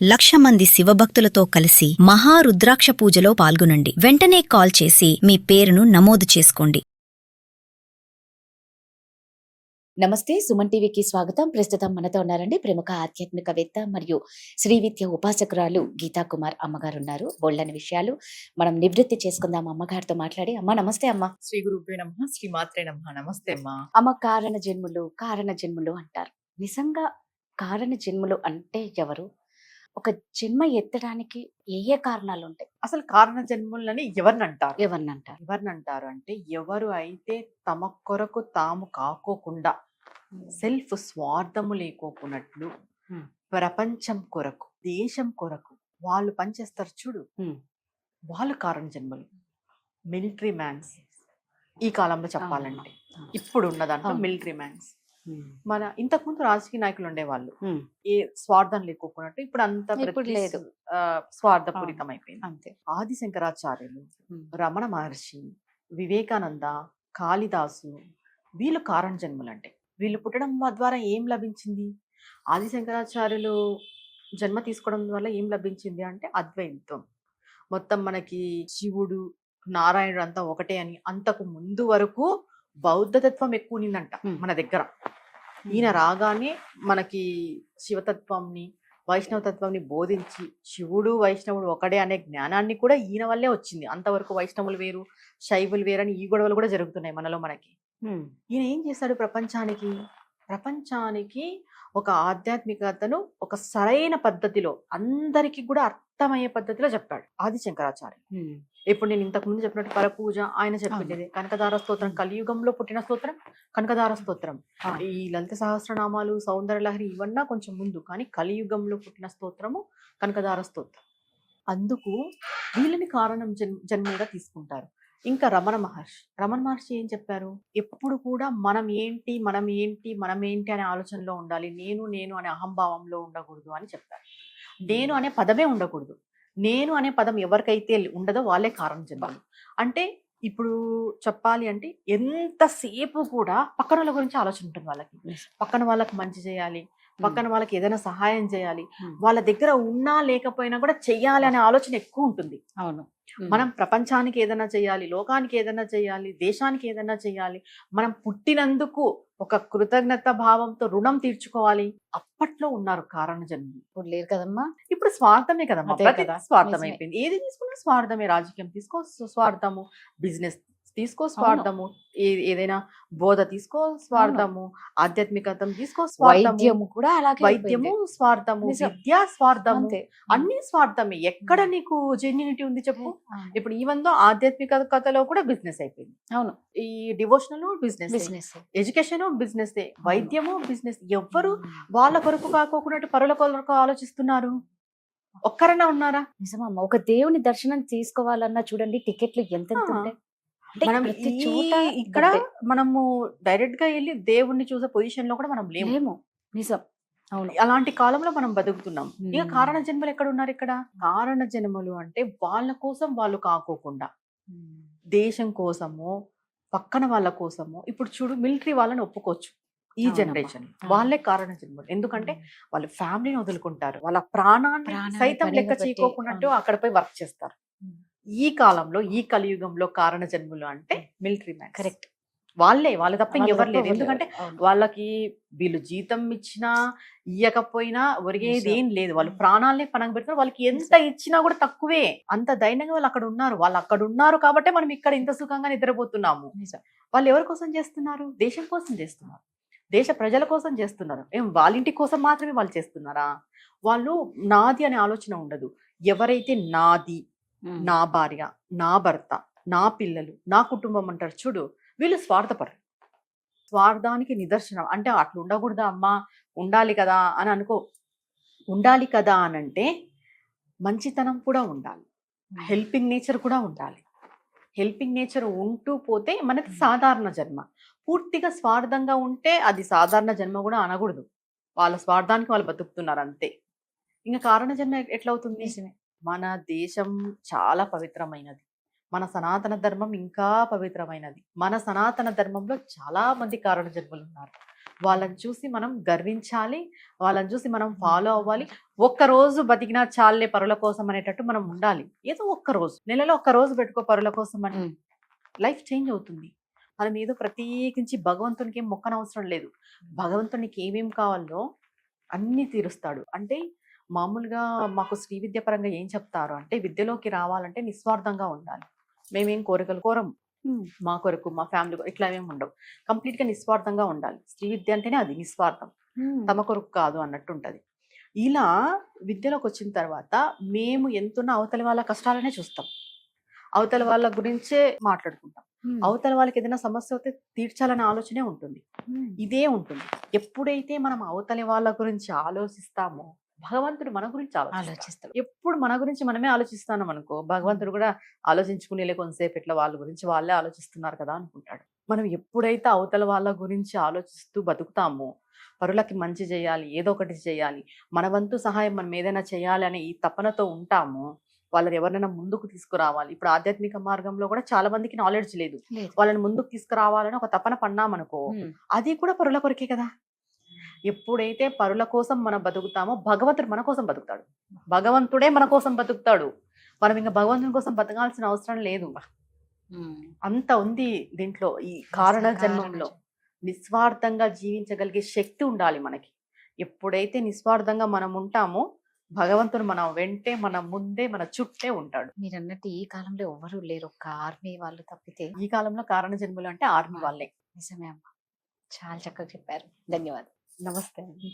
1,00,000 మంది శివభక్తులతో కలిసి మహారుద్రాక్ష పూజలో పాల్గొనండి. వెంటనే కాల్ చేసి మీ పేరును నమోదు చేసుకోండి. నమస్తే, సుమన్ టీవీకి స్వాగతం. ప్రస్తుతం మనతో ఉన్నారండి ప్రముఖ ఆధ్యాత్మికవేత్త మరియు శ్రీ విద్య ఉపాసకురాలు గీతా కుమార్ అమ్మగారు ఉన్నారు. బోల్డని విషయాలు మనం నివృత్తి చేసుకుందాం అమ్మగారితో మాట్లాడి. అమ్మ నమస్తే. అమ్మ శ్రీ గురుభ్యో నమః, శ్రీ మాత్రే నమః. నమస్తే అమ్మా. అమ్మ, కారణ జన్ములు అంటారు. నిజంగా కారణ జన్ములు అంటే ఎవరు? ఒక జన్మ ఎత్తడానికి ఏ ఏ కారణాలు ఉంటాయి? అసలు కారణ జన్ములని ఎవరినంటారు? ఎవరినంటారు అంటే ఎవరు అయితే తమ కొరకు తాము కాకోకుండా సెల్ఫ్ స్వార్థము లేకోకున్నట్లు ప్రపంచం కొరకు, దేశం కొరకు వాళ్ళు పనిచేస్తారు చూడు, వాళ్ళు కారణ జన్మలు. మిలిటరీ మ్యాన్స్ ఈ కాలంలో చెప్పాలంటే, ఇప్పుడు ఉన్నదంటే మిలిటరీ మ్యాన్స్. మన ఇంతకుముందు రాజకీయ నాయకులు ఉండేవాళ్ళు, ఏ స్వార్థం లేకోకున్నట్టు. ఇప్పుడు అంత లేదు, స్వార్థపూరితం అయిపోయింది. అంతే. ఆది శంకరాచార్యులు, రమణ మహర్షి, వివేకానంద, కాళిదాసు, వీళ్ళు కారణ జన్మలు. అంటే వీళ్ళు పుట్టడం ద్వారా ఏం లభించింది? ఆది శంకరాచార్యులు జన్మ తీసుకోవడం వల్ల ఏం లభించింది అంటే అద్వైతం. మొత్తం మనకి శివుడు నారాయణుడు అంతా ఒకటే అని. అంతకు ముందు వరకు బౌద్ధ తత్వం ఎక్కువ నిందంట మన దగ్గర. ఈయన రాగానే మనకి శివతత్వంని, వైష్ణవ తత్వంని బోధించి శివుడు వైష్ణవుడు ఒకడే అనే జ్ఞానాన్ని కూడా ఈయన వల్లే వచ్చింది. అంతవరకు వైష్ణవులు వేరు, శైవులు వేరు అని ఈ గొడవలు కూడా జరుగుతున్నాయి మనలో. మనకి ఈయన ఏం చేశాడు? ప్రపంచానికి ఒక ఆధ్యాత్మికతను ఒక సరైన పద్ధతిలో, అందరికి కూడా అర్థమయ్యే పద్ధతిలో చెప్పాడు ఆది శంకరాచార్య. ఇప్పుడు నేను ఇంతకు ముందు చెప్పినట్టు పరపూజ ఆయన చెప్పింది. కనకదార స్తోత్రం, కలియుగంలో పుట్టిన స్తోత్రం కనకదార స్తోత్రం. ఈ లలిత సహస్రనామాలు, సౌందర్యలహరి ఇవన్నా కొంచెం ముందు, కానీ కలియుగంలో పుట్టిన స్తోత్రము కనకదార స్తోత్రం. అందుకు వీళ్ళని కారణం జన్మగా తీసుకుంటారు. ఇంకా రమణ మహర్షి ఏం చెప్పారు? ఎప్పుడు కూడా మనం ఏంటి అనే ఆలోచనలో ఉండాలి. నేను అనే అహంభావంలో ఉండకూడదు అని చెప్పారు. నేను అనే పదమే ఉండకూడదు. నేను అనే పదం ఎవరికైతే ఉండదో వాళ్ళే కారణ జన్మలు. అంటే ఇప్పుడు చెప్పాలి అంటే ఎంతసేపు కూడా పక్కన వాళ్ళ గురించి ఆలోచన ఉంటుంది వాళ్ళకి. పక్కన వాళ్ళకి మంచి చేయాలి, పక్కన వాళ్ళకి ఏదైనా సహాయం చేయాలి, వాళ్ళ దగ్గర ఉన్నా లేకపోయినా కూడా చెయ్యాలి అనే ఆలోచన ఎక్కువ ఉంటుంది. అవును. మనం ప్రపంచానికి ఏదైనా చేయాలి, లోకానికి ఏదైనా చేయాలి, దేశానికి ఏదైనా చేయాలి, మనం పుట్టినందుకు ఒక కృతజ్ఞత భావంతో రుణం తీర్చుకోవాలి. అప్పట్లో ఉన్నారు కారణ జన్మలు. ఇప్పుడు లేరు కదమ్మా. ఇప్పుడు స్వార్థమే కదమ్మా. అదే ప్రతిదీ కదా, స్వార్థం నిజమే. అయిపోయింది. ఏది తీసుకున్నా స్వార్థమే. రాజకీయం తీసుకో స్వార్థము, బిజినెస్ తీసుకో స్వార్థము, ఏదైనా బోధ తీసుకో స్వార్థము, ఆధ్యాత్మికత తీసుకో స్వార్థము, వైద్యము కూడా అలాగే వైద్యము అయిపోయింది. స్వార్థము, నిజం. విద్య స్వార్థము, అంతే. అన్ని స్వార్థమే. ఎక్కడ నీకు జెన్యూనిటీ ఉంది చెప్పు? ఇప్పుడు ఈవెన్ ఆధ్యాత్మికతలో కూడా బిజినెస్ అయిపోయింది. అవును. ఈ devotional business, business, education business, వైద్యము బిజినెస్. ఎవ్వరు వాళ్ళ కొరకు కాకోకున్నట్టు పరుల కొరకు ఆలోచిస్తున్నారు? ఒక్కరైనా ఉన్నారా? నిజమమ్మా. ఒక దేవుని దర్శనం తీసుకోవాలన్నా చూడండి, టికెట్లు ఎంత ఉంటాయి. అంటే మనం ప్రతి చోట ఇక్కడ మనము డైరెక్ట్ గా వెళ్ళి దేవుణ్ణి చూసే పొజిషన్ లో కూడా మనం లేము. నిజం. అవును. అలాంటి కాలంలో మనం బతుకుతున్నాం. ఇక కారణ జన్మలు ఎక్కడ ఉన్నారు? ఇక్కడ కారణ జన్మలు అంటే వాళ్ళ కోసం వాళ్ళు కాకోకుండా దేశం కోసము, పక్కన వాళ్ళ కోసము. ఇప్పుడు చూడు, మిలిటరీ వాళ్ళని ఒప్పుకోవచ్చు ఈ జనరేషన్. వాళ్ళే కారణ జన్మలు. ఎందుకంటే వాళ్ళు ఫ్యామిలీని వదులుకుంటారు, వాళ్ళ ప్రాణాన్ని సైతం లెక్క చేయకోకున్నట్టు అక్కడపై వర్క్ చేస్తారు. ఈ కాలంలో, ఈ కలియుగంలో కారణ జన్మలు అంటే మిలిటరీ మ్యాన్. కరెక్ట్. వాళ్ళే తప్ప ఇంకెవరు లేరు. ఎందుకంటే వాళ్ళకి వీళ్ళు జీతం ఇచ్చినా ఇయ్యకపోయినా ఒరిగేది ఏం లేదు. వాళ్ళు ప్రాణాలనే పణంగా పెడతారు. వాళ్ళకి ఎంత ఇచ్చినా కూడా తక్కువే. అంత దైనంగా వాళ్ళు అక్కడ ఉన్నారు కాబట్టి మనం ఇక్కడ ఇంత సుఖంగా నిద్రపోతున్నాము. వాళ్ళు ఎవరి కోసం చేస్తున్నారు? దేశం కోసం చేస్తున్నారు, దేశ ప్రజల కోసం చేస్తున్నారు. వాళ్ళ ఇంటి కోసం మాత్రమే వాళ్ళు చేస్తున్నారా? వాళ్ళు నాది అనే ఆలోచన ఉండదు. ఎవరైతే నాది, నా భార్య, నా భర్త, నా పిల్లలు, నా కుటుంబం అంటారు చూడు, వీళ్ళు స్వార్థపరులు. స్వార్థానికి నిదర్శనం. అంటే అట్లా ఉండకూడదా అమ్మా, ఉండాలి కదా అని అనుకో. ఉండాలి కదా అని అంటే మంచితనం కూడా ఉండాలి, హెల్పింగ్ నేచర్ కూడా ఉండాలి. హెల్పింగ్ నేచర్ ఉంటూ పోతే మనకి సాధారణ జన్మ. పూర్తిగా స్వార్థంగా ఉంటే అది సాధారణ జన్మ కూడా అనకూడదు. వాళ్ళ స్వార్థానికి వాళ్ళు బతుకుతున్నారు అంతే. ఇంకా కారణ జన్మ ఎట్లా అవుతుంది? మన దేశం చాలా పవిత్రమైనది, మన సనాతన ధర్మం ఇంకా పవిత్రమైనది. మన సనాతన ధర్మంలో చాలా మంది కారణ జన్మలు ఉన్నారు. వాళ్ళని చూసి మనం గర్వించాలి, వాళ్ళని చూసి మనం ఫాలో అవ్వాలి. ఒక్కరోజు బతికినా చాలే పరుల కోసం అనేటట్టు మనం ఉండాలి. ఏదో ఒక్క రోజు, నెలలో ఒక్క రోజు పెట్టుకో పరుల కోసం అని, ఉమ్. లైఫ్ చేంజ్ అవుతుంది. మనం ఏదో ప్రత్యేకించి భగవంతునికి ఏం మొక్కనవసరం లేదు. భగవంతునికి ఏమేం కావాలో అన్ని తీరుస్తాడు. అంటే మామూలుగా మాకు శ్రీ విద్య పరంగా ఏం చెప్తారు అంటే, విద్యలోకి రావాలంటే నిస్వార్థంగా ఉండాలి. మేమేం కోరికలు కోరం, మా కొరకు మా ఫ్యామిలీ ఇట్లా ఏమి ఉండవు. కంప్లీట్ గా నిస్వార్థంగా ఉండాలి. శ్రీ విద్య అంటేనే అది నిస్వార్థం, తమ కొరకు కాదు అన్నట్టు ఉంటది. ఇలా విద్యలోకి వచ్చిన తర్వాత మేము ఎంతున్న అవతలి వాళ్ళ కష్టాలనే చూస్తాం, అవతల వాళ్ళ గురించే మాట్లాడుకుంటాం. అవతల వాళ్ళకి ఏదైనా సమస్య వస్తే తీర్చాలనే ఆలోచనే ఉంటుంది, ఇదే ఉంటుంది. ఎప్పుడైతే మనం అవతలి వాళ్ళ గురించి ఆలోచిస్తామో భగవంతుడు మన గురించి ఆలోచిస్తాడు. ఆలోచిస్తాం. ఎప్పుడు మన గురించి మనమే ఆలోచిస్తున్నాం అనుకో, భగవంతుడు కూడా ఆలోచించుకునేలే కొంతసేపు ఇట్లా వాళ్ళ గురించి వాళ్ళే ఆలోచిస్తున్నారు కదా అనుకుంటాడు. మనం ఎప్పుడైతే అవతల వాళ్ళ గురించి ఆలోచిస్తూ బతుకుతామో, పరులకి మంచి చేయాలి, ఏదో ఒకటి చేయాలి, మన వంతు సహాయం మనం ఏదైనా చేయాలి అనే ఈ తపనతో ఉంటామో, వాళ్ళని ఎవరినైనా ముందుకు తీసుకురావాలి. ఇప్పుడు ఆధ్యాత్మిక మార్గంలో కూడా చాలా మందికి నాలెడ్జ్ లేదు. లేదు. వాళ్ళని ముందుకు తీసుకురావాలని ఒక తపన పన్నామనుకో, అది కూడా పరుల కొరకే కదా. ఎప్పుడైతే పరుల కోసం మనం బతుకుతామో భగవంతుడు మన కోసం బతుకుతాడు. భగవంతుడే మన కోసం బతుకుతాడు. మనం ఇంకా భగవంతుని కోసం బతకాల్సిన అవసరం లేదు. అంత ఉంది దీంట్లో. ఈ కారణ జన్మంలో నిస్వార్థంగా జీవించగలిగే శక్తి ఉండాలి మనకి. ఎప్పుడైతే నిస్వార్థంగా మనం ఉంటామో భగవంతుడు మన వెంటే, మన ముందే, మన చుట్టే ఉంటాడు. మీరు అన్నట్టు ఈ కాలంలో ఎవరు లేరు, ఒక్క ఆర్మీ వాళ్ళు తప్పితే. ఈ కాలంలో కారణ జన్మలు అంటే ఆర్మీ వాళ్ళే. నిజమే అమ్మా, చాలా చక్కగా చెప్పారు. ధన్యవాదాలు. నమస్తే అండి.